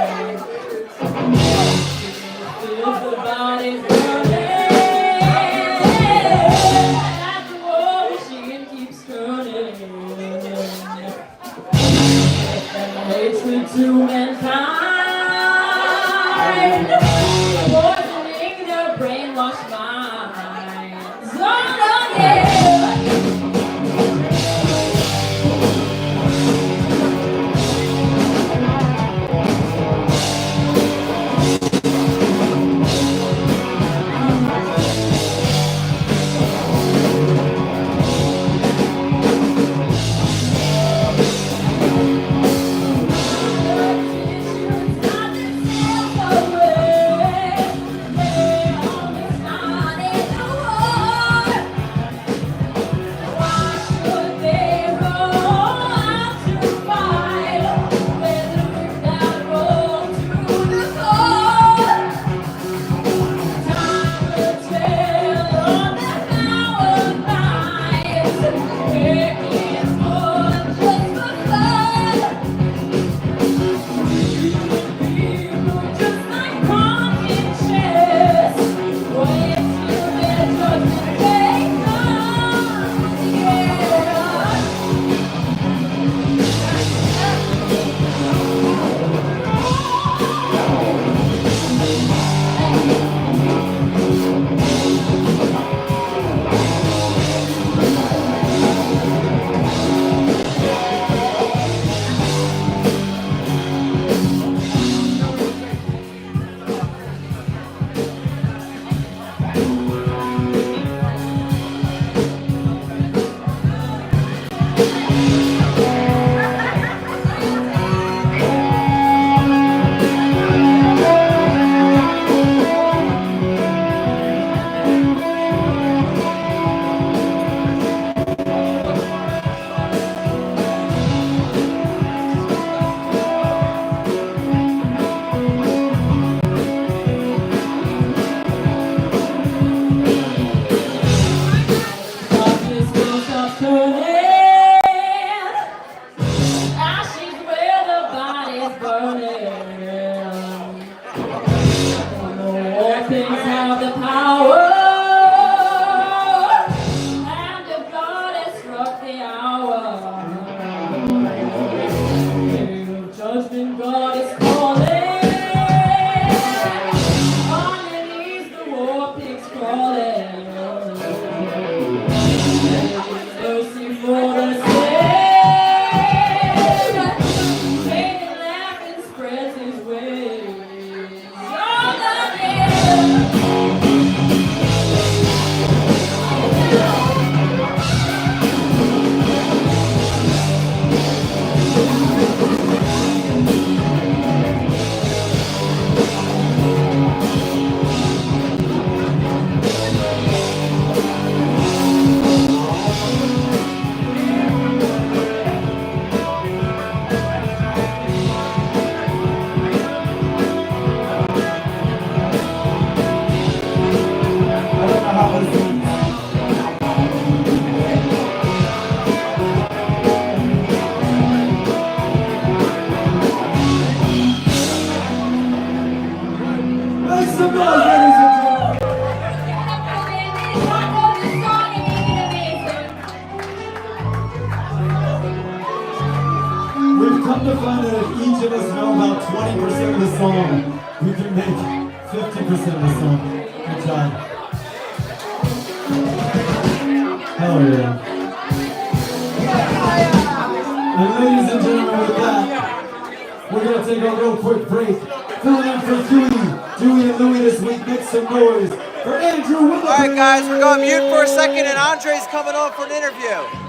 All things have the power, and if God has struck the hour, day of judgment God is calling. On your knees the war pigs crawling. Mercy for the slain, pain and laughing spreads his wings. On the hill. I don't know how this is. Make some noise, ladies and gentlemen. We've come to find that if each of us know about 20% of the song, we can make 50% of the song. Good job. Hell yeah. And ladies and gentlemen, with that, we're going to take a real quick break. Filling in for Dewey and Louie this week. Make some noise for Andrew Willoughby. All right, guys, we're going mute for a second, and Andre's coming on for an interview.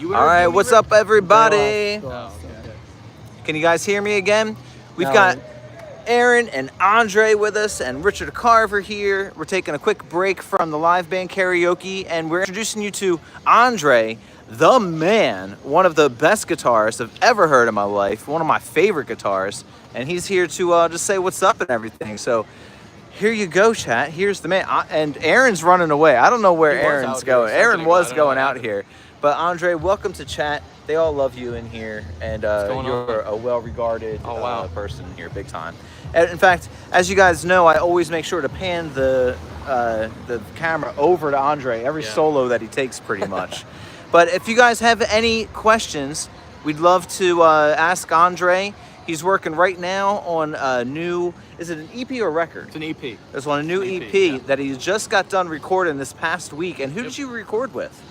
All right, what's up, everybody? Can you guys hear me again? We've got Aaron and Andre with us, and Richard Carver here. We're taking a quick break from the live band Karaoke, and we're introducing you to Andre, the man, one of the best guitarists I've ever heard in my life, one of my favorite guitarists, and he's here to just say what's up and everything. So here you go, chat. Here's the man. And Aaron's running away. I don't know where Aaron's going. Aaron was going out here. But Andre, welcome to chat. They all love you in here, and you're a well-regarded person here, big time. And in fact, as you guys know, I always make sure to pan the camera over to Andre every solo that he takes, pretty much. But if you guys have any questions, we'd love to ask Andre. He's working right now on a new, is it an EP or record? It's an EP. There's on a new EP that he just got done recording this past week. And who did you record with?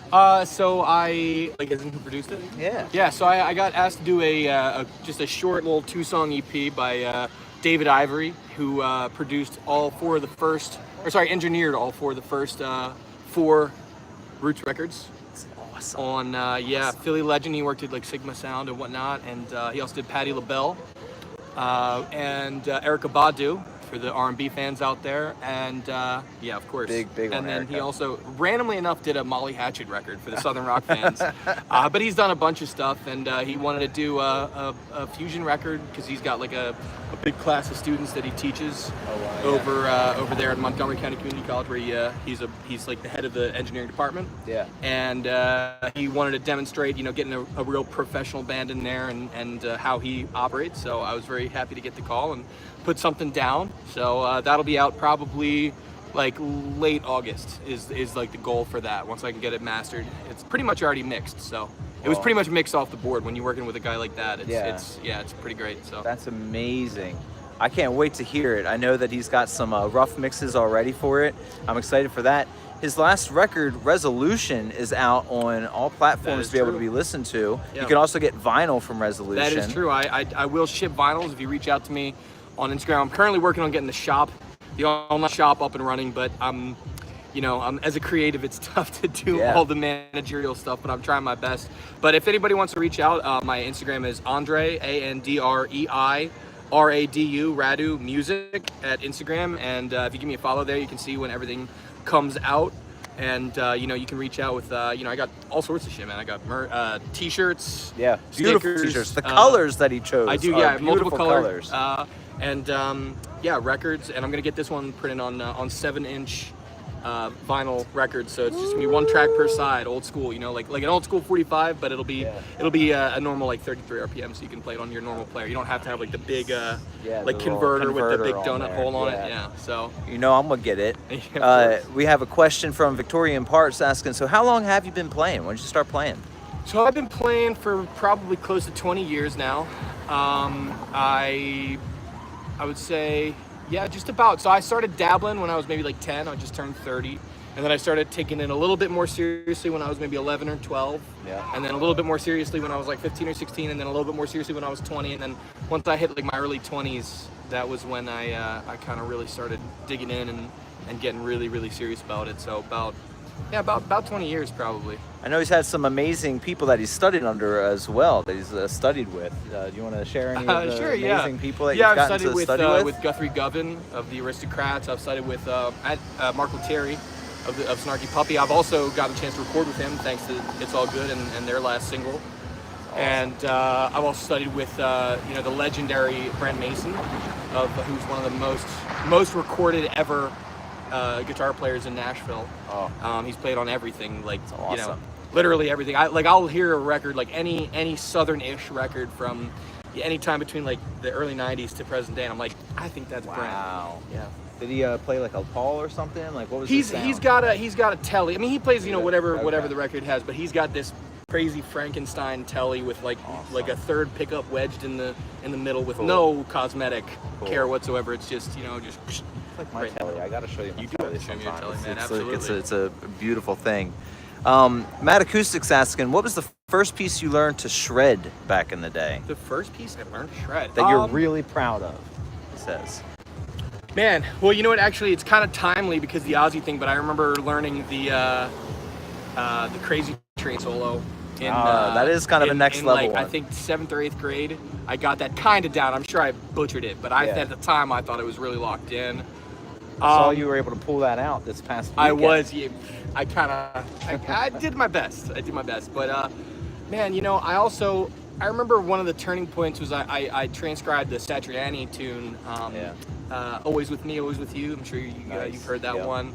So I, isn't who produced it? Yeah. Yeah, so I got asked to do just a short little 2-song EP by David Ivory, who produced engineered all four of the first 4 Roots records. On Philly legend. He worked at Sigma Sound and whatnot, and he also did Patti LaBelle and Erykah Badu for the R&B fans out there, and of course, big and then Erykah. He also randomly enough did a Molly Hatchet record for the Southern Rock fans, but he's done a bunch of stuff, and he wanted to do a fusion record because he's got a big class of students that he teaches over there at Montgomery County Community College, where he's the head of the engineering department. Yeah. And he wanted to demonstrate, getting a real professional band in there and how he operates. So I was very happy to get the call and put something down. So that'll be out probably late August is the goal for that. Once I can get it mastered, it's pretty much already mixed. So. It was pretty much mixed off the board. When you're working with a guy like that, it's pretty great. So that's amazing. I can't wait to hear it. I know that he's got some rough mixes already for it. I'm excited for that. His last record, Resolution, is out on all platforms to be able to be listened to. Yep. You can also get vinyl from Resolution. That is true. I will ship vinyls if you reach out to me on Instagram. I'm currently working on getting the online shop up and running, but as a creative, it's tough to do all the managerial stuff, but I'm trying my best. But if anybody wants to reach out, my Instagram is Andre, ANDREI, RADU, Radu Music at Instagram. And if you give me a follow there, you can see when everything comes out. And, you can reach out with, I got all sorts of shit, man. I got t-shirts. Yeah, beautiful t-shirts. The colors that he chose. I do, multiple colors. Records. And I'm going to get this one printed on 7-inch vinyl records, so it's just gonna be 1 track per side, old school, like an old school 45, but it'll be a normal 33 RPM, so you can play it on your normal player. You don't have to have the big converter with the big donut hole on it. Yeah, so I'm gonna get it. We have a question from Victorian Parts asking, so how long have you been playing? When did you start playing? So I've been playing for probably close to 20 years now. I would say, yeah, just about. So I started dabbling when I was maybe 10. I just turned 30. And then I started taking it a little bit more seriously when I was maybe 11 or 12. Yeah. And then a little bit more seriously when I was 15 or 16. And then a little bit more seriously when I was 20. And then once I hit my early 20s, that was when I kind of really started digging in and getting really, really serious about it. So about 20 years probably. I know he's had some amazing people that he's studied under as well, that he's studied with. Do you want to share any of the amazing people that you've gotten to study with? With Guthrie Govan of the Aristocrats. I've studied with Mark Lettieri of Snarky Puppy. I've also gotten a chance to record with him thanks to It's All Good and their last single. Awesome. And I've also studied with the legendary Brent Mason, who's one of the most recorded ever guitar players in Nashville. He's played on everything, awesome. Literally everything. I'll hear a record, any Southern-ish record from any time between the early 90s to present day, and I'm I think that's Brent. Wow. Yeah. Did he play a Paul or something? What was his sound? He's got a telly. I mean, he plays whatever the record has, but he's got this crazy Frankenstein telly with awesome. A third pickup wedged in the middle with no cosmetic care whatsoever. It's just just. It's like my telly. I gotta show you my telly. Show me your telly, man. Absolutely. It's a beautiful thing. Matt Acoustics asking, what was the first piece you learned to shred back in the day? The first piece I learned to shred? That you're really proud of, he says. Man, well, you know what? Actually, it's kind of timely because the Ozzy thing, but I remember learning the Crazy Train solo That is kind of a next level like, one. I think 7th or 8th grade. I got that kind of down. I'm sure I butchered it, but at the time I thought it was really locked in. I saw you were able to pull that out this past weekend. I was. I kind of. I did my best. But man, I remember one of the turning points was I transcribed the Satriani tune. Always with me, always with you. I'm sure you've heard that one.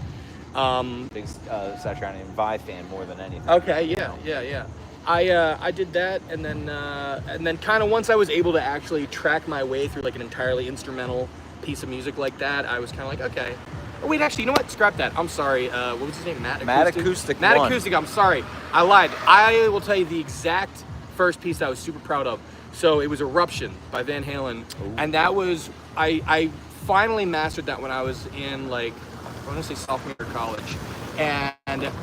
Big Satriani and Vi fan more than anything. Okay, yeah. I did that, and then kind of once I was able to actually track my way through like an entirely instrumental piece of music like that, I was kind of like, okay. Oh wait, actually, you know what? Scrap that. I'm sorry. What was his name? Matt Acoustic. Matt Acoustic. I'm sorry. I lied. I will tell you the exact first piece that I was super proud of. So it was Eruption by Van Halen, and that was I finally mastered that when I was in like I want to say sophomore year of college, and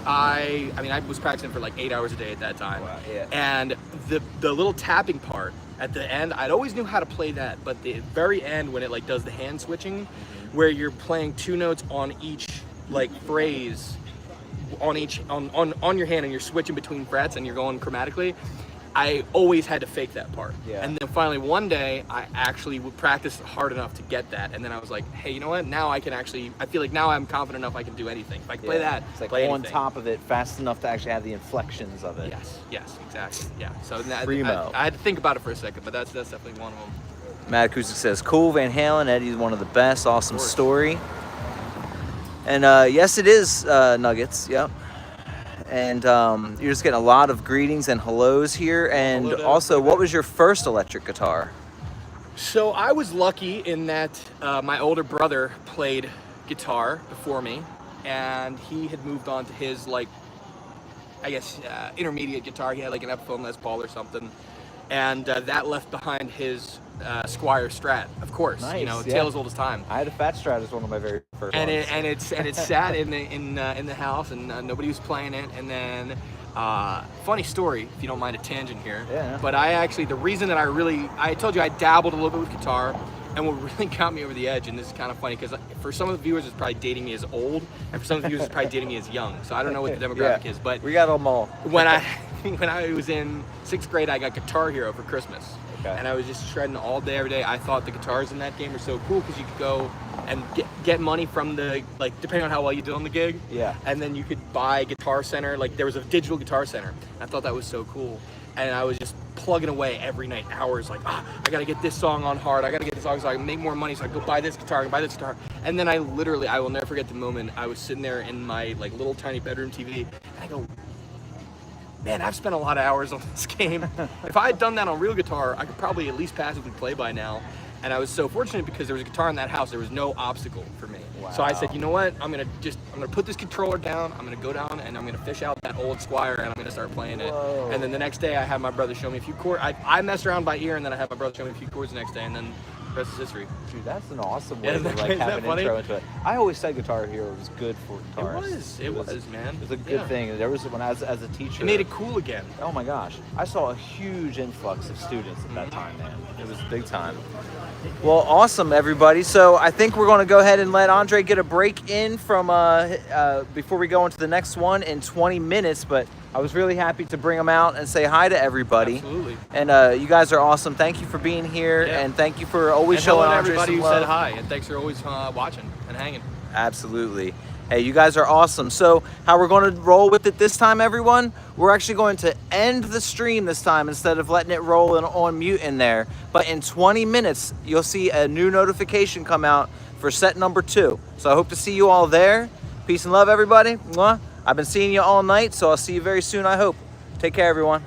I was practicing for like 8 hours a day at that time. Wow, yeah. And the little tapping part at the end, I'd always knew how to play that, but the very end when it like does the hand switching, where you're playing 2 notes on each like phrase, on your hand, and you're switching between frets and you're going chromatically. I always had to fake that part. Yeah. And then finally one day I actually would practice hard enough to get that. And then I was like, hey, you know what? Now I feel like now I'm confident enough I can do anything. If I can play that, it's like play on anything. top of it fast enough to actually have the inflections of it. Yes, exactly. Yeah. So Primo. I had to think about it for a second, but that's definitely one of them. Matt Acoustic says, cool, Van Halen, Eddie's one of the best, awesome story. And yes, it is Nuggets, yep. And you're just getting a lot of greetings and hellos here. And also, what was your first electric guitar? So I was lucky in that my older brother played guitar before me, and he had moved on to his intermediate guitar. He had like an Epiphone Les Paul or something, and that left behind his Squire Strat, of course. Nice, tale as old as time. I had a Fat Strat as one of my very first ones. And it sat in the house, and nobody was playing it. And then funny story, if you don't mind a tangent here. Yeah. But the reason that I told you I dabbled a little bit with guitar, and what really got me over the edge, and this is kind of funny because for some of the viewers it's probably dating me as old, and for some of the viewers it's probably dating me as young. So I don't know what the demographic is, but we got them all. when I was in 6th grade, I got Guitar Hero for Christmas. Okay. And I was just shredding all day, every day. I thought the guitars in that game were so cool because you could go and get money from depending on how well you did on the gig. Yeah. And then you could buy Guitar Center. Like, there was a digital Guitar Center. I thought that was so cool. And I was just plugging away every night, hours, like, I gotta get this song on hard. I gotta get this song so I can make more money so I can go buy this guitar and buy this guitar. And then I will never forget the moment I was sitting there in my like little tiny bedroom TV, and I go, man, I've spent a lot of hours on this game. If I had done that on real guitar, I could probably at least passively play by now. And I was so fortunate because there was a guitar in that house. There was no obstacle for me. Wow. So I said, you know what? I'm gonna put this controller down. I'm gonna go down and I'm gonna fish out that old Squire and I'm gonna start playing it. Whoa. And then the next day I had my brother show me a few chords. I messed around by ear, and then I had my brother show me a few chords the next day, and then the rest is history. Dude, that's an awesome way Yeah, to like have an intro into it. I always said Guitar Hero was good for guitarists. It was, man. It was a good thing. There was when I was as a teacher. It made it cool again. Oh my gosh, I saw a huge influx of students at that time, man. It was big time. Well, awesome, everybody. So I think we're going to go ahead and let Andre get a break in from before we go into the next one in 20 minutes. But I was really happy to bring him out and say hi to everybody. Absolutely. And you guys are awesome. Thank you for being here, and thank you for always showing Andre everybody some who love. said hi, and thanks for always watching and hanging. Absolutely. Hey, you guys are awesome. So how we're going to roll with it this time, everyone, we're actually going to end the stream this time instead of letting it roll on mute in there. But in 20 minutes, you'll see a new notification come out for set number 2. So I hope to see you all there. Peace and love, everybody. Mwah. I've been seeing you all night, so I'll see you very soon, I hope. Take care, everyone.